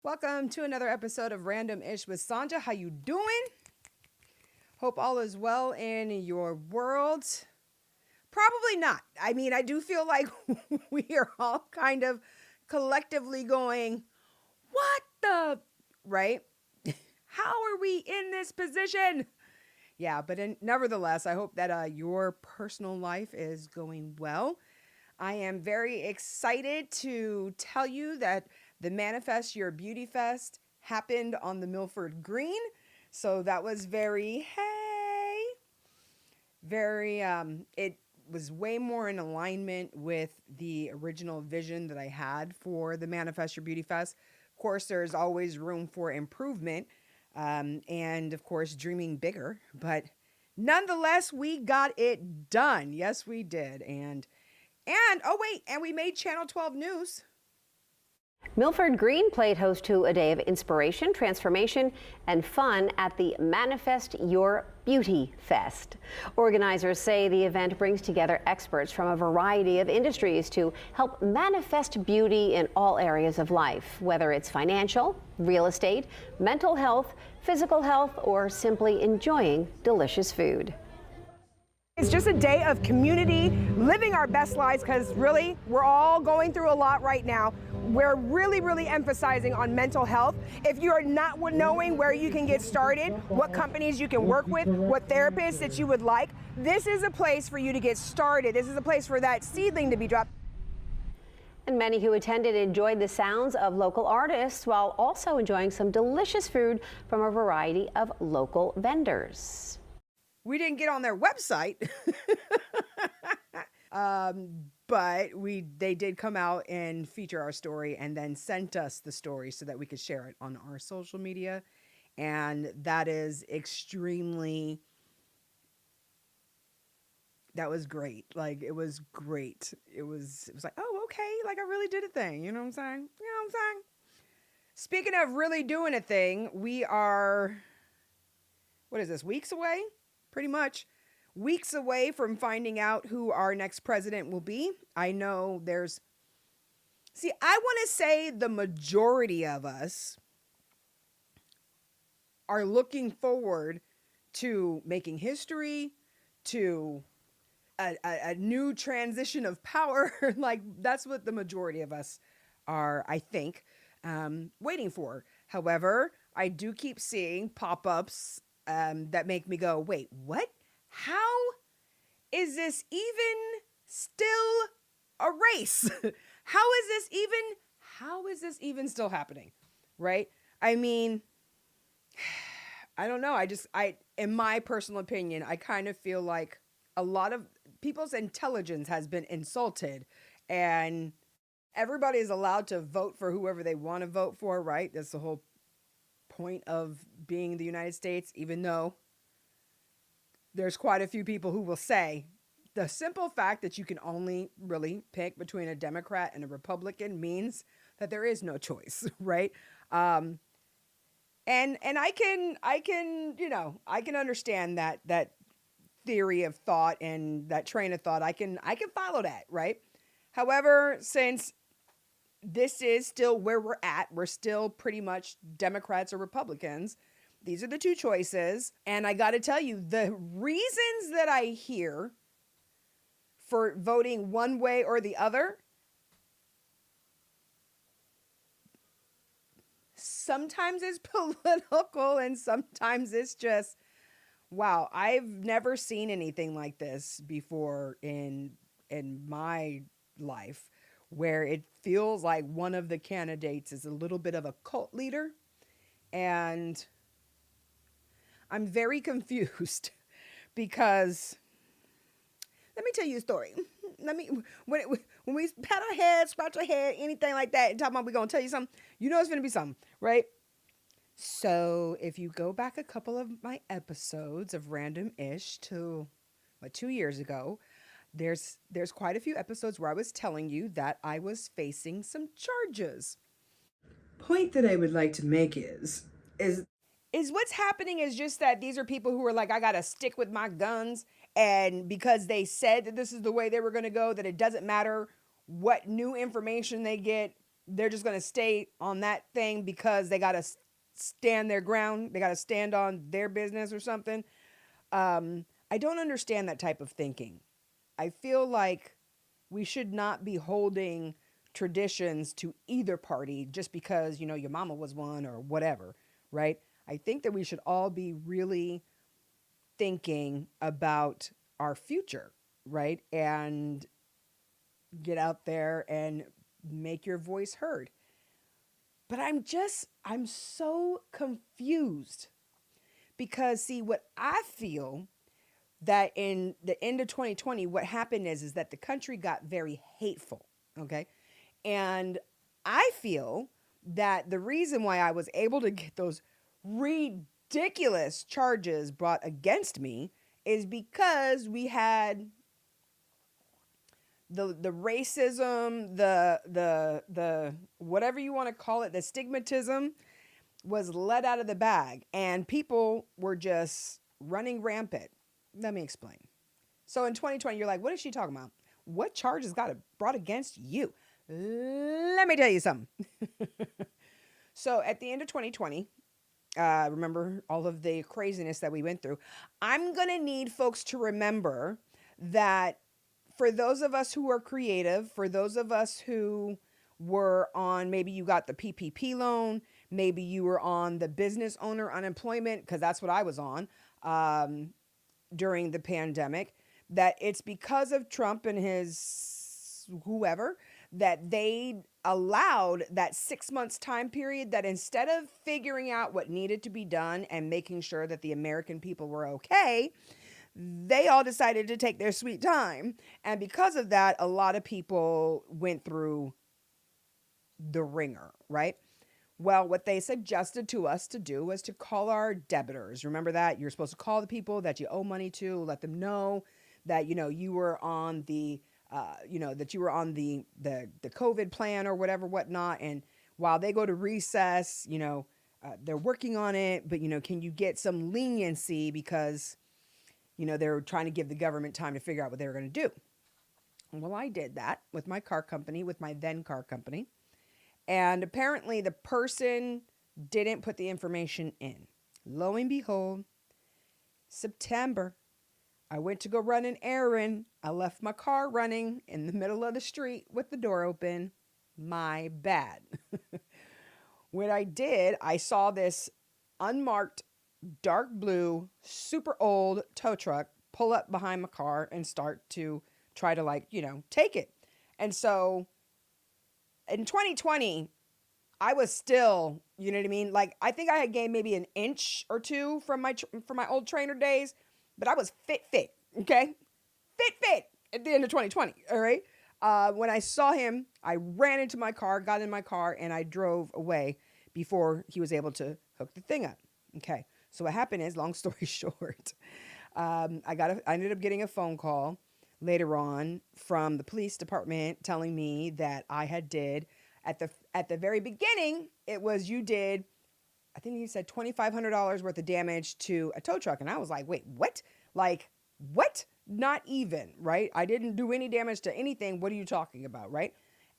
Welcome to another episode of Random Ish with Sanja. How you doing? Hope all is well in your world. Probably not. I mean, I do feel like we are all kind of collectively going, what the, right? How are we in this position? Yeah, but nevertheless, I hope that your personal life is going well. I am very excited to tell you that the Manifest Your Beauty Fest happened on the Milford Green. So that was it was way more in alignment with the original vision that I had for the Manifest Your Beauty Fest. Of course, there's always room for improvement and, of course, dreaming bigger. But nonetheless, we got it done. Yes, we did. And we made Channel 12 News. Milford Green played host to a day of inspiration, transformation, and fun at the Manifest Your Beauty Fest. Organizers say the event brings together experts from a variety of industries to help manifest beauty in all areas of life, whether it's financial, real estate, mental health, physical health, or simply enjoying delicious food. It's just a day of community, living our best lives, because really, we're all going through a lot right now. We're really emphasizing on mental health. If you're not knowing where you can get started, what companies you can work with, what therapists that you would like, this is a place for you to get started. This is a place for that seedling to be dropped. And many who attended enjoyed the sounds of local artists while also enjoying some delicious food from a variety of local vendors. We didn't get on their website, but they did come out and feature our story and then sent us the story so that we could share it on our social media. And that is that was great. Like, it was great. It was like, oh, okay. Like, I really did a thing. You know what I'm saying? You know what I'm saying? Speaking of really doing a thing, we are, what is this, weeks away? Pretty much weeks away from finding out who our next president will be. I know I want to say the majority of us are looking forward to making history, to a new transition of power. Like, that's what the majority of us are, I think, waiting for. However, I do keep seeing pop-ups that make me go, wait, what? How is this even still a race? How is this even still happening? Right? I mean, I don't know. In my personal opinion, I kind of feel like a lot of people's intelligence has been insulted, and everybody is allowed to vote for whoever they want to vote for, right? That's the whole point of being in the United States, even though there's quite a few people who will say the simple fact that you can only really pick between a Democrat and a Republican means that there is no choice, right? And I can understand that theory of thought and that train of thought. I can follow that, right? However, since this is still where we're at, we're still pretty much Democrats or Republicans. These are the two choices. And I got to tell you, the reasons that I hear for voting one way or the other, sometimes it's political and sometimes it's just, wow, I've never seen anything like this before in my life, where it feels like one of the candidates is a little bit of a cult leader. And I'm very confused because, let me tell you a story. When we pat our head, scratch our head, anything like that, and talk about we're going to tell you something, you know it's going to be something, right? So if you go back a couple of my episodes of Random Ish to 2 years ago, there's quite a few episodes where I was telling you that I was facing some charges. Point that I would like to make is what's happening is just that these are people who are like, I got to stick with my guns. And because they said that this is the way they were going to go, that it doesn't matter what new information they get, they're just going to stay on that thing because they got to stand their ground. They got to stand on their business or something. I don't understand that type of thinking. I feel like we should not be holding traditions to either party just because, your mama was one or whatever, right? I think that we should all be really thinking about our future, right? And get out there and make your voice heard. But I'm so confused because, see, what I feel that in the end of 2020, what happened is that the country got very hateful, okay? And I feel that the reason why I was able to get those ridiculous charges brought against me is because we had the racism, the whatever you want to call it, the stigmatism was let out of the bag and people were just running rampant. Let me explain. So in 2020, you're like, what is she talking about? What charges got brought against you? Let me tell you something. So at the end of 2020, remember all of the craziness that we went through. I'm going to need folks to remember that for those of us who are creative, for those of us who were on, maybe you got the PPP loan, maybe you were on the business owner unemployment, because that's what I was on during the pandemic, that it's because of Trump and his whoever that they allowed that 6 months time period, that instead of figuring out what needed to be done and making sure that the American people were okay, they all decided to take their sweet time. And because of that, a lot of people went through the ringer, right? Well, what they suggested to us to do was to call our debitors. Remember that? You're supposed to call the people that you owe money to, let them know that, you were on the, that you were on the COVID plan or whatever, whatnot. And while they go to recess, they're working on it, but, can you get some leniency because, they're trying to give the government time to figure out what they were going to do. Well, I did that with my car company, with my then car company. And apparently the person didn't put the information in. Lo and behold, September, I went to go run an errand. I left my car running in the middle of the street with the door open. My bad. What I did, I saw this unmarked, dark blue, super old tow truck pull up behind my car and start to try to take it. And so in 2020, I was still, you know what I mean? Like, I think I had gained maybe an inch or two from my old trainer days, but I was fit, okay? Fit at the end of 2020, all right? When I saw him, I ran into my car, got in my car, and I drove away before he was able to hook the thing up, okay? So what happened is, long story short, I ended up getting a phone call later on from the police department telling me that I had did at the very beginning, it was you did, I think he said $2,500 worth of damage to a tow truck. And I was like, wait, what? Like, what? Not even, right? I didn't do any damage to anything. What are you talking about, right?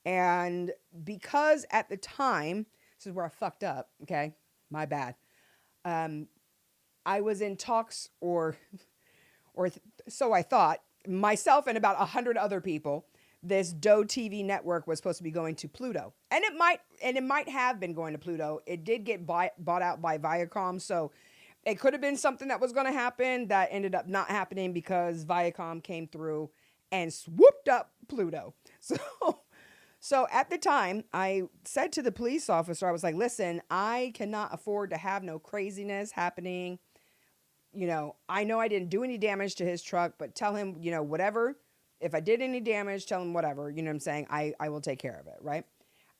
And because at the time, this is where I fucked up, okay? My bad. I was in talks so I thought, myself and about 100 other people, this Doe TV network was supposed to be going to Pluto. And it might have been going to Pluto. It did get bought out by Viacom, so it could have been something that was going to happen that ended up not happening because Viacom came through and swooped up Pluto. So at the time, I said to the police officer, I was like, listen, I cannot afford to have no craziness happening. I know I didn't do any damage to his truck, but tell him, whatever. If I did any damage, tell him whatever, you know what I'm saying? I will take care of it, right?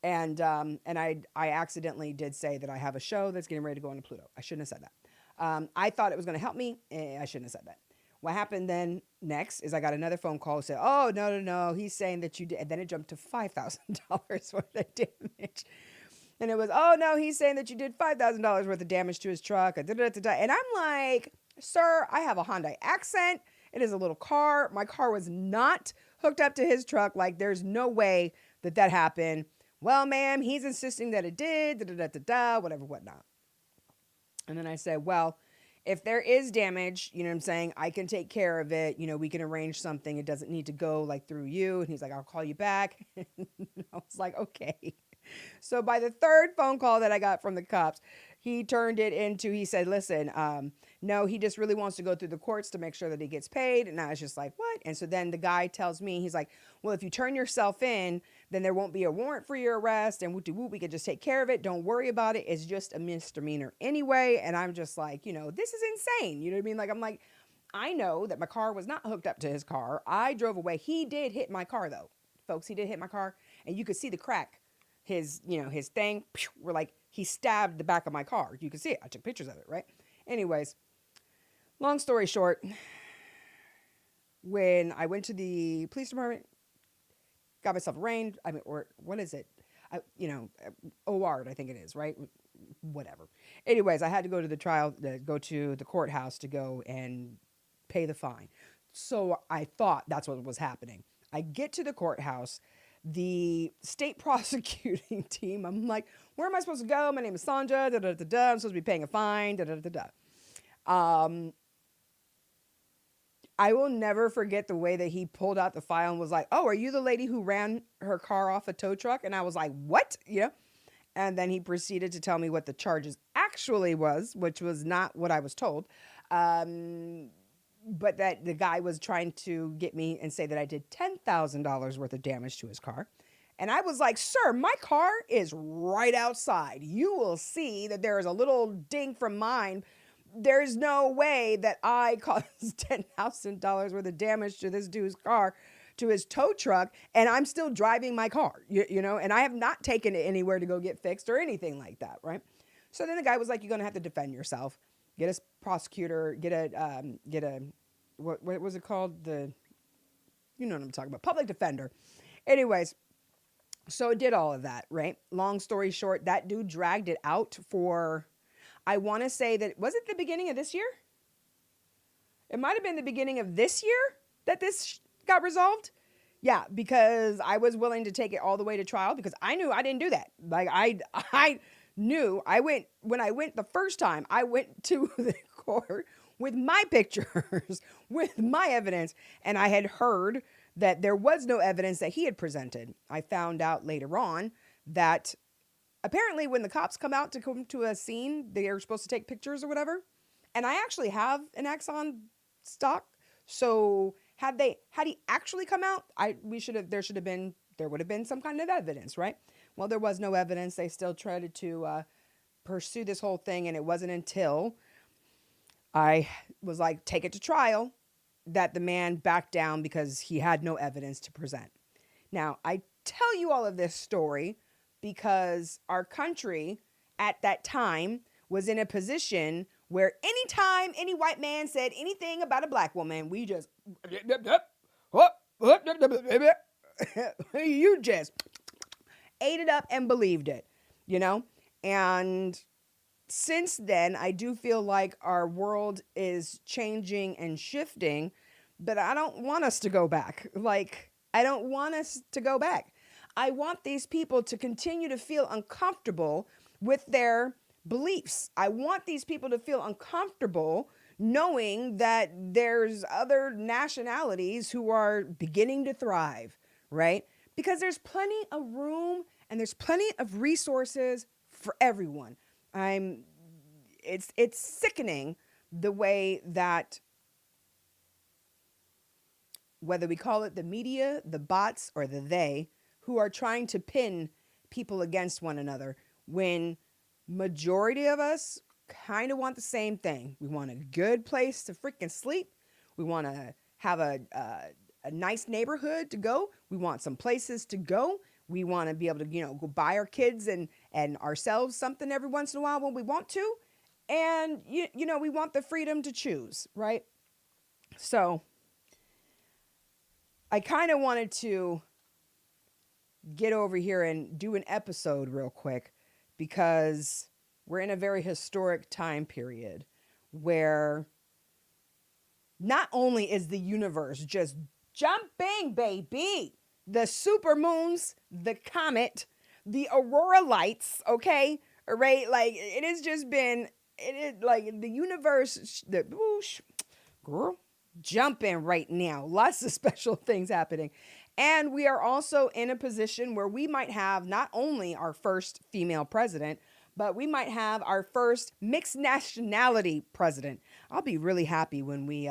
And I accidentally did say that I have a show that's getting ready to go into Pluto. I shouldn't have said that. I thought it was going to help me. I shouldn't have said that. What happened then next is I got another phone call that said, oh, no, he's saying that you did. And then it jumped to $5,000 worth of damage. And it was, oh, no, he's saying that you did $5,000 worth of damage to his truck. And I'm like, sir, I have a Hyundai Accent. It is a little car. My car was not hooked up to his truck. Like, there's no way that happened. well, ma'am, he's insisting that it did, da da da da da, whatever, whatnot. And then I said, well, if there is damage, you know what I'm saying, I can take care of it. You know, we can arrange something. It doesn't need to go like through you. And he's like, I'll call you back. I was like, okay. So by the third phone call that I got from the cops, he turned it into, he said, listen, no, he just really wants to go through the courts to make sure that he gets paid. And I was just like, what? And so then the guy tells me, he's like, well, if you turn yourself in, then there won't be a warrant for your arrest and we could just take care of it. Don't worry about it. It's just a misdemeanor anyway. And I'm just like, you know, this is insane. You know what I mean? Like, I'm like, I know that my car was not hooked up to his car. I drove away. He did hit my car though, folks. He did hit my car and you could see the crack. His thing, were like, he stabbed the back of my car. You can see it. I took pictures of it, right? Anyways, long story short, when I went to the police department, got myself arraigned, or what is it? OR'd, I think it is, right? Whatever. Anyways, I had to go to the trial, go to the courthouse to go and pay the fine. So I thought that's what was happening. I get to the courthouse, the state prosecuting team, I'm like, where am I supposed to go? My name is Sandra, da da da da. I'm supposed to be paying a fine, da da da da. I will never forget the way that he pulled out the file and was like, oh, are you the lady who ran her car off a tow truck? And I was like, what? And then he proceeded to tell me what the charges actually was, which was not what I was told. But that the guy was trying to get me and say that I did $10,000 worth of damage to his car. And I was like, sir, my car is right outside. You will see that there is a little ding from mine. There's no way that I caused $10,000 worth of damage to this dude's car, to his tow truck, and I'm still driving my car, and I have not taken it anywhere to go get fixed or anything like that, right? So then the guy was like, you're going to have to defend yourself. Get a prosecutor, get a, what was it called? You know what I'm talking about, public defender. Anyways, so it did all of that, right? Long story short, that dude dragged it out for, I want to say that, was it the beginning of this year? It might have been the beginning of this year that this got resolved. Yeah, because I was willing to take it all the way to trial because I knew I didn't do that. Like I knew when I went the first time, I went to the court with my pictures, with my evidence, and I had heard that there was no evidence that he had presented. I found out later on that apparently when the cops come out to come to a scene, they are supposed to take pictures or whatever. And I actually have an Axon stock. So had he actually come out, there would have been some kind of evidence, right? Well, there was no evidence. They still tried to pursue this whole thing. And it wasn't until I was like, take it to trial, that the man backed down because he had no evidence to present. Now, I tell you all of this story because our country at that time was in a position where anytime any white man said anything about a black woman, we just, you just ate it up and believed it, And since then, I do feel like our world is changing and shifting, but I don't want us to go back. I don't want us to go back. I want these people to continue to feel uncomfortable with their beliefs. I want these people to feel uncomfortable knowing that there's other nationalities who are beginning to thrive, right? Because there's plenty of room and there's plenty of resources for everyone. It's sickening the way that, whether we call it the media, the bots, or the they, who are trying to pin people against one another, when majority of us kind of want the same thing. We want a good place to freaking sleep. We want to have a nice neighborhood to go. We want some places to go. We want to be able to, go buy our kids and ourselves something every once in a while when we want to. And, we want the freedom to choose, right? So I kind of wanted to get over here and do an episode real quick because we're in a very historic time period where not only is the universe just jumping, baby, the supermoons, the comet, the aurora lights, okay? Right? Like it has just been, it is like the universe, the whoosh, girl, jumping right now. Lots of special things happening. And we are also in a position where we might have not only our first female president, but we might have our first mixed nationality president. I'll be really happy when we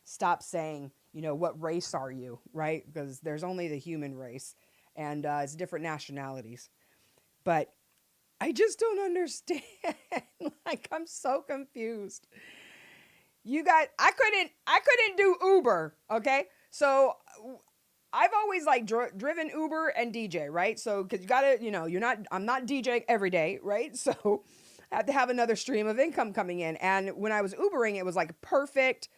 stop saying, you know, what race are you, right? Because there's only the human race, and it's different nationalities. But I just don't understand. Like, I'm so confused. I couldn't do Uber, okay? So I've always like driven Uber and DJ, right? So cuz you got to, you know, I'm not DJing every day, right? So I have to have another stream of income coming in. And when I was Ubering, it was like perfect,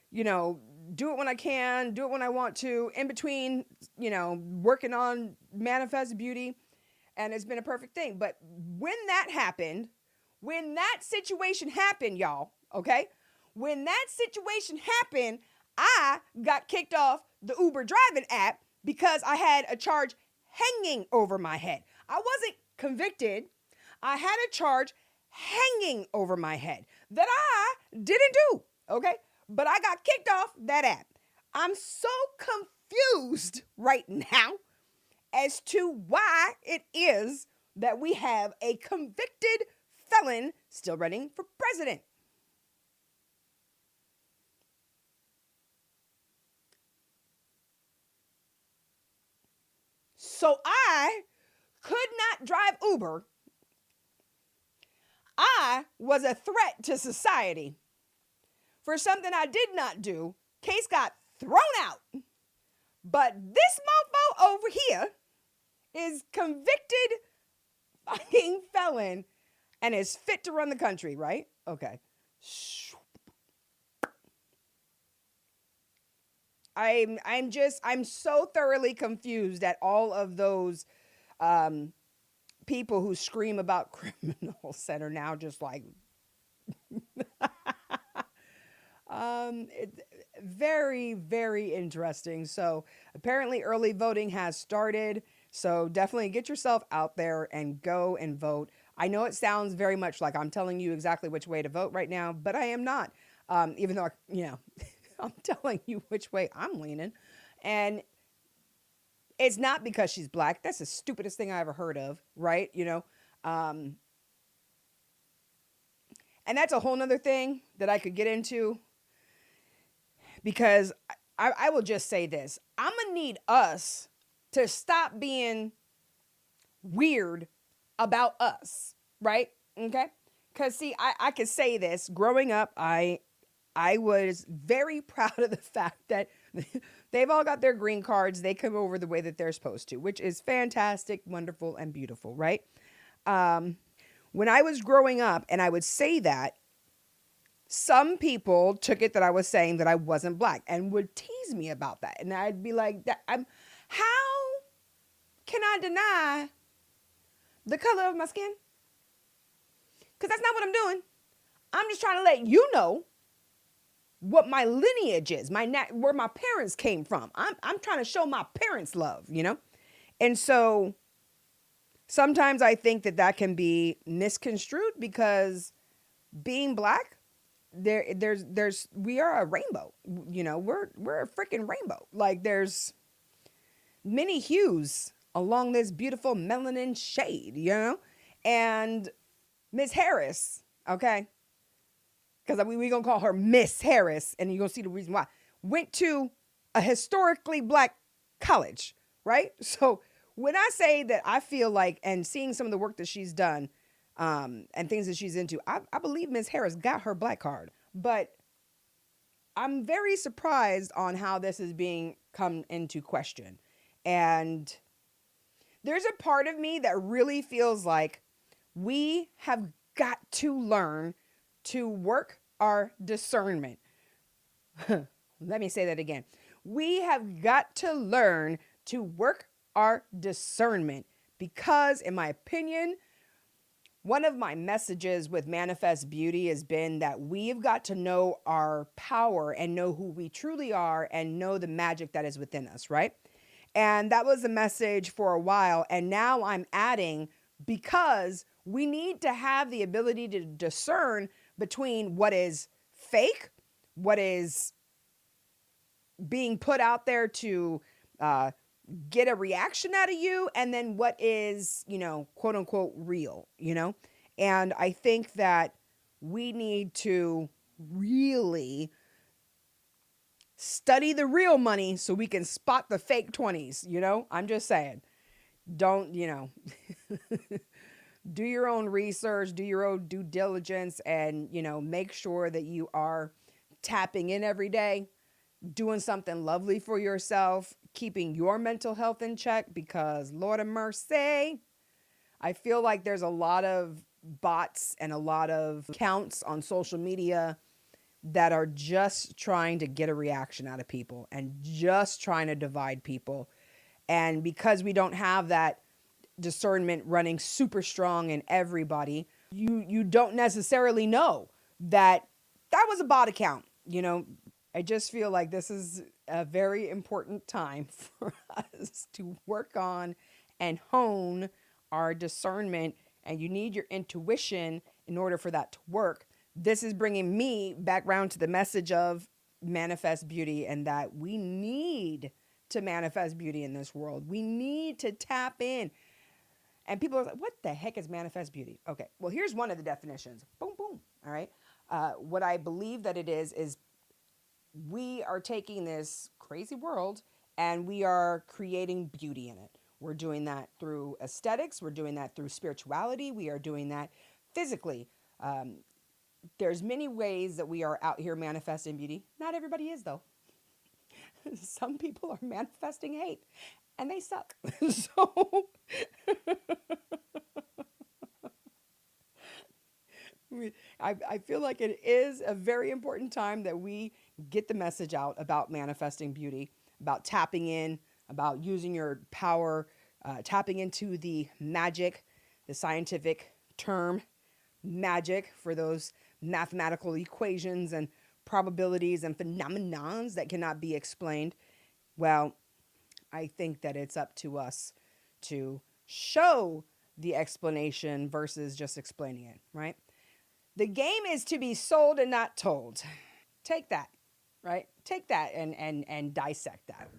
you know, do it when I can, do it when I want to, in between, you know, working on Manifest Beauty, and it's been a perfect thing. But when that situation happened, y'all, okay? When that situation happened, I got kicked off the Uber driving app because I had a charge hanging over my head. I wasn't convicted. I had a charge hanging over my head that I didn't do, okay? But I got kicked off that app. I'm so confused right now as to why it is that we have a convicted felon still running for president. So I could not drive Uber. I was a threat to society for something I did not do. Case got thrown out. But this mofo over here is convicted fucking felon and is fit to run the country, right? Okay. I'm so thoroughly confused at all of those people who scream about criminals that are now just like very, very interesting. So apparently early voting has started. So definitely get yourself out there and go and vote. I know it sounds very much like I'm telling you exactly which way to vote right now, but I am not. Even though, I'm telling you which way I'm leaning. And it's not because she's black. That's the stupidest thing I ever heard of, right? And that's a whole nother thing that I could get into, because I will just say this. I'm going to need us to stop being weird about us, right? Okay? Because, see, I could say this. Growing up, I was very proud of the fact that they've all got their green cards. They come over the way that they're supposed to, which is fantastic, wonderful, and beautiful, right? When I was growing up and I would say that, some people took it that I was saying that I wasn't black and would tease me about that. And I'd be like, how can I deny the color of my skin? Because that's not what I'm doing. I'm just trying to let you know what my lineage is, where my parents came from. I'm trying to show my parents love, And so sometimes I think that can be misconstrued, because being black, we are a rainbow. We're a freaking rainbow. Like, there's many hues along this beautiful melanin shade, And Miss Harris, okay? Because we going to call her Miss Harris, and you're going to see the reason why. Went to a historically black college, right? So when I say that I feel like, and seeing some of the work that she's done, and things that she's into, I believe Miss Harris got her black card. But I'm very surprised on how this is being come into question. And there's a part of me that really feels like we have got to learn to work our discernment. Let me say that again. We have got to learn to work our discernment, because, in my opinion, one of my messages with Manifest Beauty has been that we've got to know our power and know who we truly are and know the magic that is within us, right? And that was a message for a while. And now I'm adding, because we need to have the ability to discern between what is fake, what is being put out there to uh, get a reaction out of you, and then what is, quote unquote, real, And I think that we need to really study the real money so we can spot the fake 20s, I'm just saying. Don't, do your own research, do your own due diligence, and, make sure that you are tapping in every day, doing something lovely for yourself, keeping your mental health in check, because Lord of mercy, I feel like there's a lot of bots and a lot of accounts on social media that are just trying to get a reaction out of people and just trying to divide people. And because we don't have that discernment running super strong in everybody, you don't necessarily know that that was a bot account. I just feel like this is a very important time for us to work on and hone our discernment, and you need your intuition in order for that to work. This is bringing me back round to the message of manifest beauty, and that we need to manifest beauty in this world. We need to tap in. And people are like, what the heck is manifest beauty? Okay, well, here's one of the definitions. Boom, boom. All right. What I believe that it is we are taking this crazy world and we are creating beauty in it. We're doing that through aesthetics. We're doing that through spirituality. We are doing that physically. There's many ways that we are out here manifesting beauty. Not everybody is, though. Some people are manifesting hate and they suck. So I feel like it is a very important time that we get the message out about manifesting beauty, about tapping in, about using your power, tapping into the magic, the scientific term magic for those mathematical equations and probabilities and phenomenons that cannot be explained. Well, I think that it's up to us to show the explanation versus just explaining it, right? The game is to be sold and not told. Take that, right? Take that and dissect that.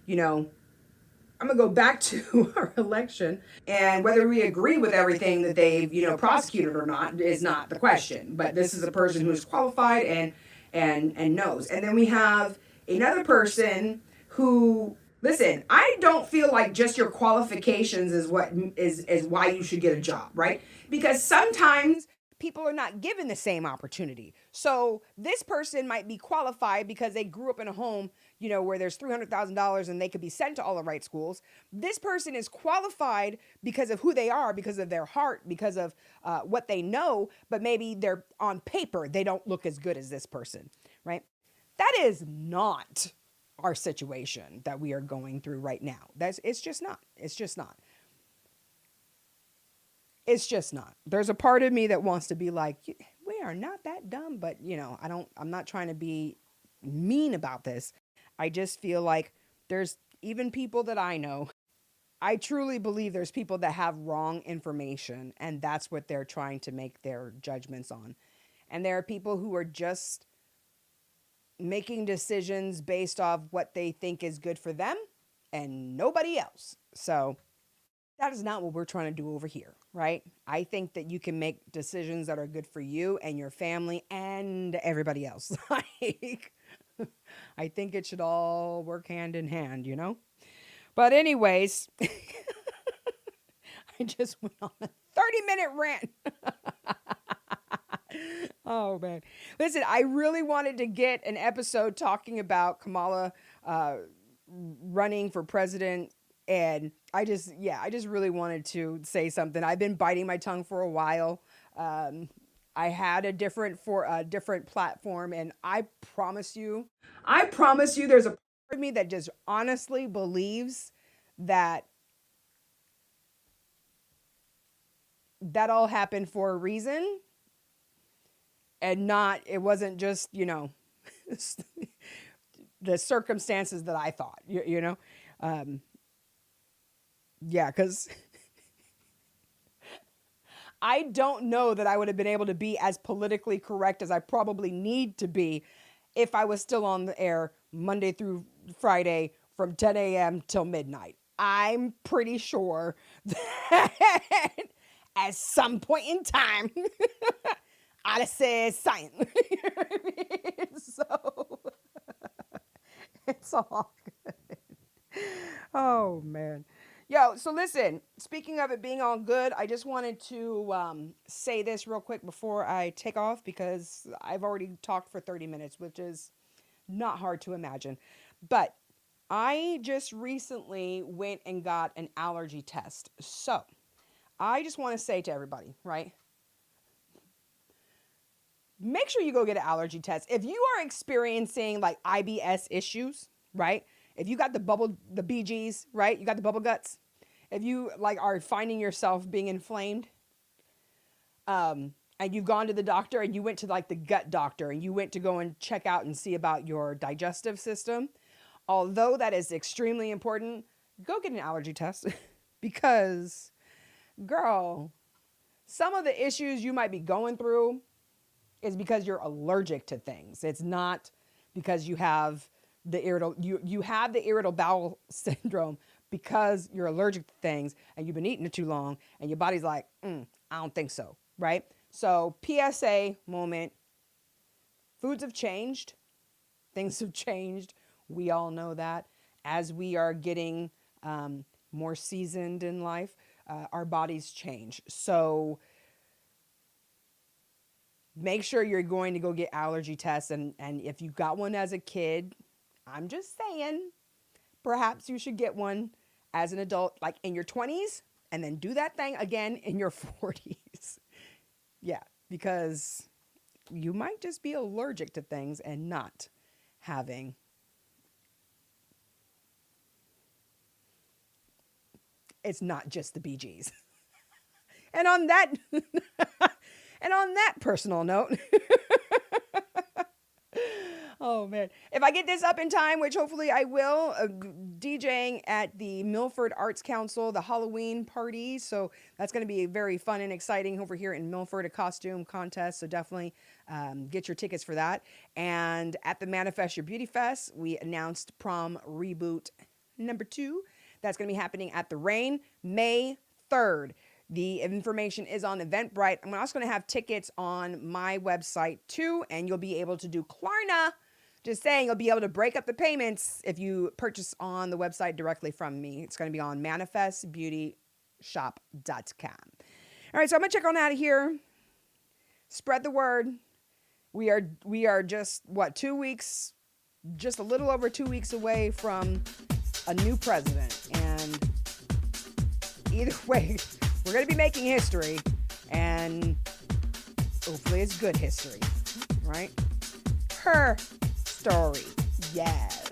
I'm going to go back to our election, and whether we agree with everything that they've, prosecuted or not is not the question. But this is a person who is qualified and knows. And then we have another person who, listen, I don't feel like just your qualifications is what is why you should get a job, right? Because sometimes people are not given the same opportunity. So this person might be qualified because they grew up in a home, where there's $300,000 and they could be sent to all the right schools. This person is qualified because of who they are, because of their heart, because of what they know, but maybe they're on paper, they don't look as good as this person, right? That is not our situation that we are going through right now. It's just not. It's just not. It's just not. There's a part of me that wants to be like, we are not that dumb, but I'm not trying to be mean about this. I just feel like there's even people that I know. I truly believe there's people that have wrong information, and that's what they're trying to make their judgments on. And there are people who are just making decisions based off what they think is good for them and nobody else. So that is not what we're trying to do over here, right? I think that you can make decisions that are good for you and your family and everybody else. I think it should all work hand in hand, But anyways, I just went on a 30-minute rant. Oh, man. Listen, I really wanted to get an episode talking about Kamala running for president. And I just really wanted to say something. I've been biting my tongue for a while. I had a different platform, and I promise you, there's a part of me that just honestly believes that all happened for a reason, and it wasn't just, the circumstances that I thought, Yeah, because I don't know that I would have been able to be as politically correct as I probably need to be if I was still on the air Monday through Friday from 10 a.m. till midnight. I'm pretty sure that at some point in time, I'd have said science. You know what I mean? So it's all good. Oh, man. Yo, so listen, speaking of it being all good, I just wanted to say this real quick before I take off because I've already talked for 30 minutes, which is not hard to imagine. But I just recently went and got an allergy test. So I just want to say to everybody, right? Make sure you go get an allergy test. If you are experiencing like IBS issues, right? If you got the BGs, right? You got the bubble guts. If you like are finding yourself being inflamed, and you've gone to the doctor and you went to like the gut doctor and you went to go and check out and see about your digestive system, although that is extremely important, go get an allergy test because, girl, some of the issues you might be going through is because you're allergic to things. It's not because you have the irritable bowel syndrome because you're allergic to things and you've been eating it too long and your body's like, I don't think so, right? So PSA moment, foods have changed. Things have changed. We all know that. As we are getting more seasoned in life, our bodies change. So make sure you're going to go get allergy tests. And if you got one as a kid, I'm just saying, perhaps you should get one as an adult, like in your 20s, and then do that thing again in your 40s. Yeah, because you might just be allergic to things and not having. It's not just the BGs. And on that, personal note, oh man, if I get this up in time, which hopefully I will, DJing at the Milford Arts Council, the Halloween party. So that's going to be very fun and exciting over here in Milford, a costume contest. So definitely get your tickets for that. And at the Manifest Your Beauty Fest, we announced prom reboot number 2. That's going to be happening at the Rain, May 3rd. The information is on Eventbrite. I'm also going to have tickets on my website too, and you'll be able to do Klarna. Just saying, you'll be able to break up the payments if you purchase on the website directly from me. It's going to be on manifestbeautyshop.com. All right, so I'm going to check on out of here. Spread the word. We are just, 2 weeks, just a little over 2 weeks away from a new president. And either way, we're going to be making history, and hopefully it's good history, right? Her story, yes.